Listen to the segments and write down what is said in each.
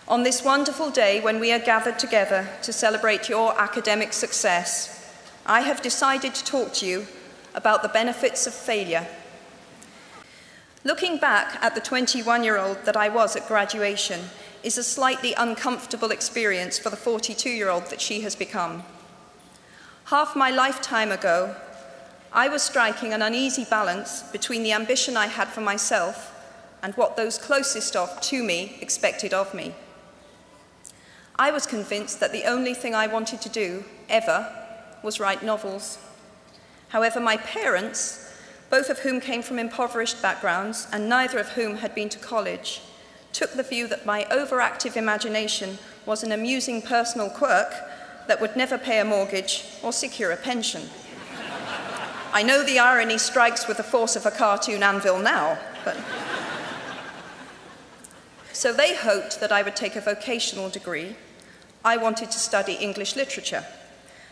On this wonderful day when we are gathered together to celebrate your academic success, I have decided to talk to you about the benefits of failure. Looking back at the 21-year-old that I was at graduation is a slightly uncomfortable experience for the 42-year-old that she has become. Half my lifetime ago, I was striking an uneasy balance between the ambition I had for myself and what those closest to me expected of me. I was convinced that the only thing I wanted to do, ever, was write novels. However, my parents, both of whom came from impoverished backgrounds and neither of whom had been to college, took the view that my overactive imagination was an amusing personal quirk that would never pay a mortgage or secure a pension. I know the irony strikes with the force of a cartoon anvil now, but... So they hoped that I would take a vocational degree. I wanted to study English literature.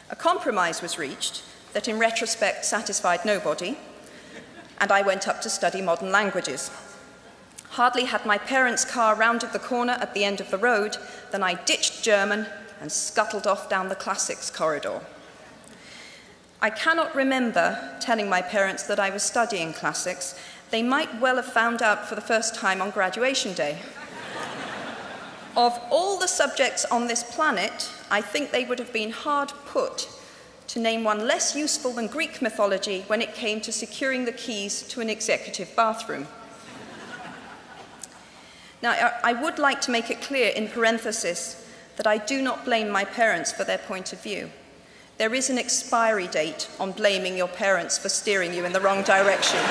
A compromise was reached that in retrospect satisfied nobody, and I went up to study modern languages. Hardly had my parents' car rounded the corner at the end of the road than I ditched German and scuttled off down the classics corridor. I cannot remember telling my parents that I was studying classics. They might well have found out for the first time on graduation day. Of all the subjects on this planet, I think they would have been hard put to name one less useful than Greek mythology when it came to securing the keys to an executive bathroom. Now, I would like to make it clear in parenthesis that I do not blame my parents for their point of view. There is an expiry date on blaming your parents for steering you in the wrong direction.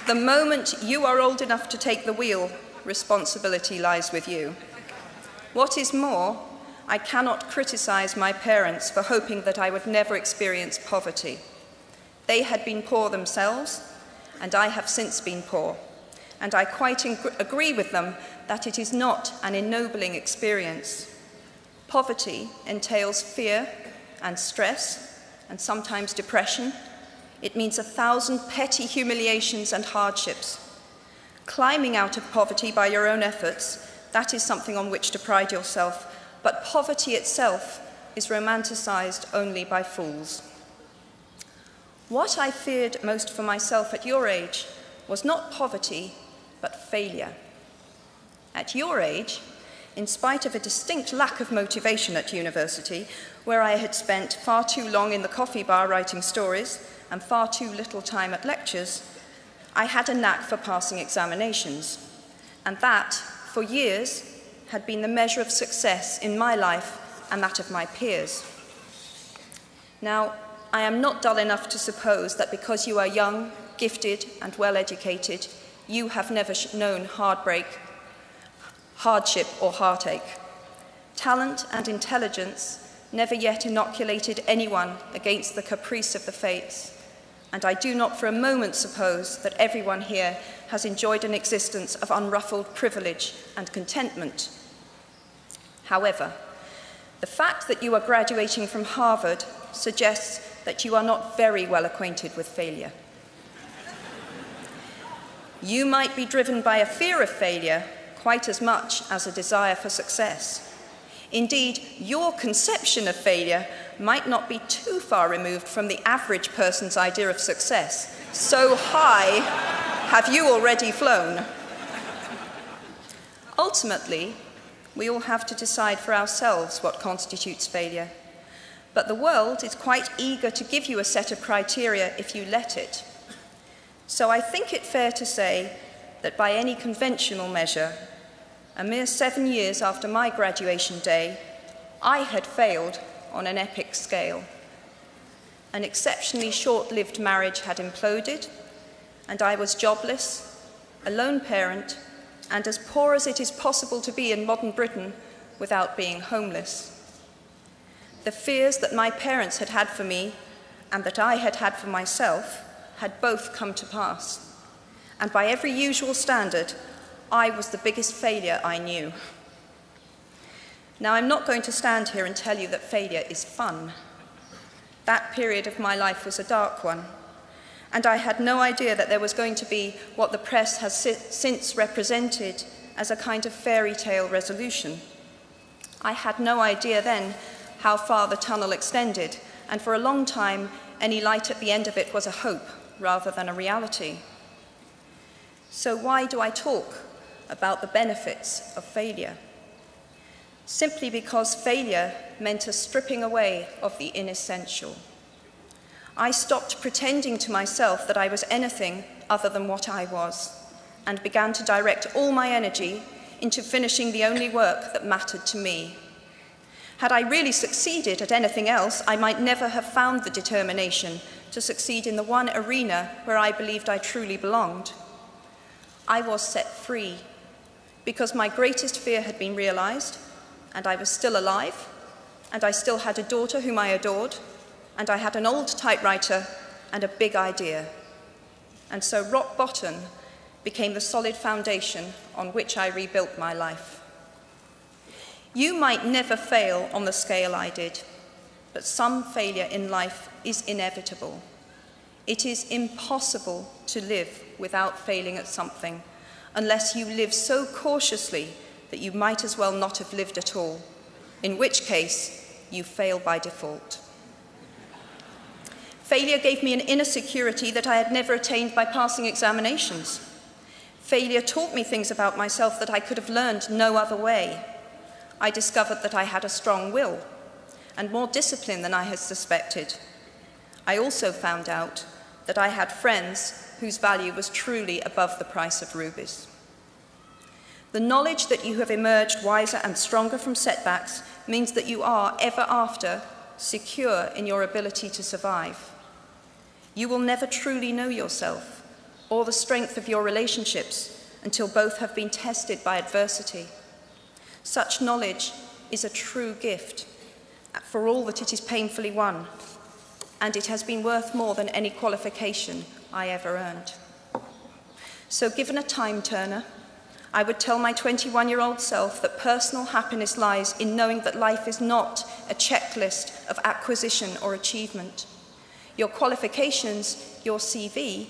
The moment you are old enough to take the wheel, responsibility lies with you. What is more, I cannot criticize my parents for hoping that I would never experience poverty. They had been poor themselves, and I have since been poor. And I quite agree with them that it is not an ennobling experience. Poverty entails fear and stress, and sometimes depression. It means 1,000 petty humiliations and hardships. Climbing out of poverty by your own efforts, that is something on which to pride yourself, but poverty itself is romanticized only by fools. What I feared most for myself at your age was not poverty, but failure. At your age, in spite of a distinct lack of motivation at university, where I had spent far too long in the coffee bar writing stories and far too little time at lectures, I had a knack for passing examinations, and that, for years, had been the measure of success in my life and that of my peers. Now, I am not dull enough to suppose that because you are young, gifted, and well-educated, you have never known heartbreak, hardship, or heartache. Talent and intelligence never yet inoculated anyone against the caprice of the fates, and I do not for a moment suppose that everyone here has enjoyed an existence of unruffled privilege and contentment. However, the fact that you are graduating from Harvard suggests that you are not very well acquainted with failure. You might be driven by a fear of failure quite as much as a desire for success. Indeed, your conception of failure might not be too far removed from the average person's idea of success. So high have you already flown. Ultimately, we all have to decide for ourselves what constitutes failure. But the world is quite eager to give you a set of criteria if you let it. So I think it fair to say that by any conventional measure, a mere 7 years after my graduation day, I had failed on an epic scale. An exceptionally short-lived marriage had imploded, and I was jobless, a lone parent, and as poor as it is possible to be in modern Britain without being homeless. The fears that my parents had had for me and that I had had for myself had both come to pass. And by every usual standard, I was the biggest failure I knew. Now, I'm not going to stand here and tell you that failure is fun. That period of my life was a dark one, and I had no idea that there was going to be what the press has since represented as a kind of fairy tale resolution. I had no idea then how far the tunnel extended, and for a long time, any light at the end of it was a hope rather than a reality. So why do I talk about the benefits of failure? Simply because failure meant a stripping away of the inessential. I stopped pretending to myself that I was anything other than what I was, and began to direct all my energy into finishing the only work that mattered to me. Had I really succeeded at anything else, I might never have found the determination to succeed in the one arena where I believed I truly belonged. I was set free because my greatest fear had been realized, and I was still alive, and I still had a daughter whom I adored, and I had an old typewriter and a big idea. And so rock bottom became the solid foundation on which I rebuilt my life. You might never fail on the scale I did, but some failure in life is inevitable. It is impossible to live without failing at something, unless you live so cautiously that you might as well not have lived at all, in which case you fail by default. Failure gave me an inner security that I had never attained by passing examinations. Failure taught me things about myself that I could have learned no other way. I discovered that I had a strong will and more discipline than I had suspected. I also found out that I had friends whose value was truly above the price of rubies. The knowledge that you have emerged wiser and stronger from setbacks means that you are, ever after, secure in your ability to survive. You will never truly know yourself or the strength of your relationships until both have been tested by adversity. Such knowledge is a true gift for all that it is painfully won, and it has been worth more than any qualification I ever earned. So given a time turner, I would tell my 21-year-old self that personal happiness lies in knowing that life is not a checklist of acquisition or achievement. Your qualifications, your CV,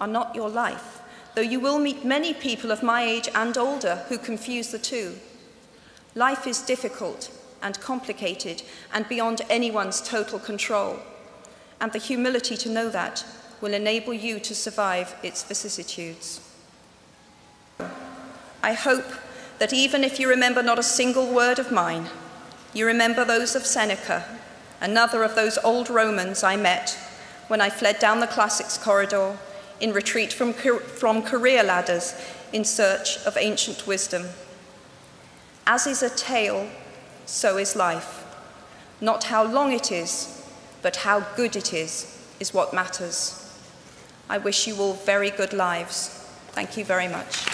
are not your life, though you will meet many people of my age and older who confuse the two. Life is difficult and complicated and beyond anyone's total control, and the humility to know that will enable you to survive its vicissitudes. I hope that even if you remember not a single word of mine, you remember those of Seneca, another of those old Romans I met when I fled down the classics corridor in retreat from career ladders in search of ancient wisdom. As is a tale, so is life. Not how long it is, but how good it is what matters. I wish you all very good lives. Thank you very much.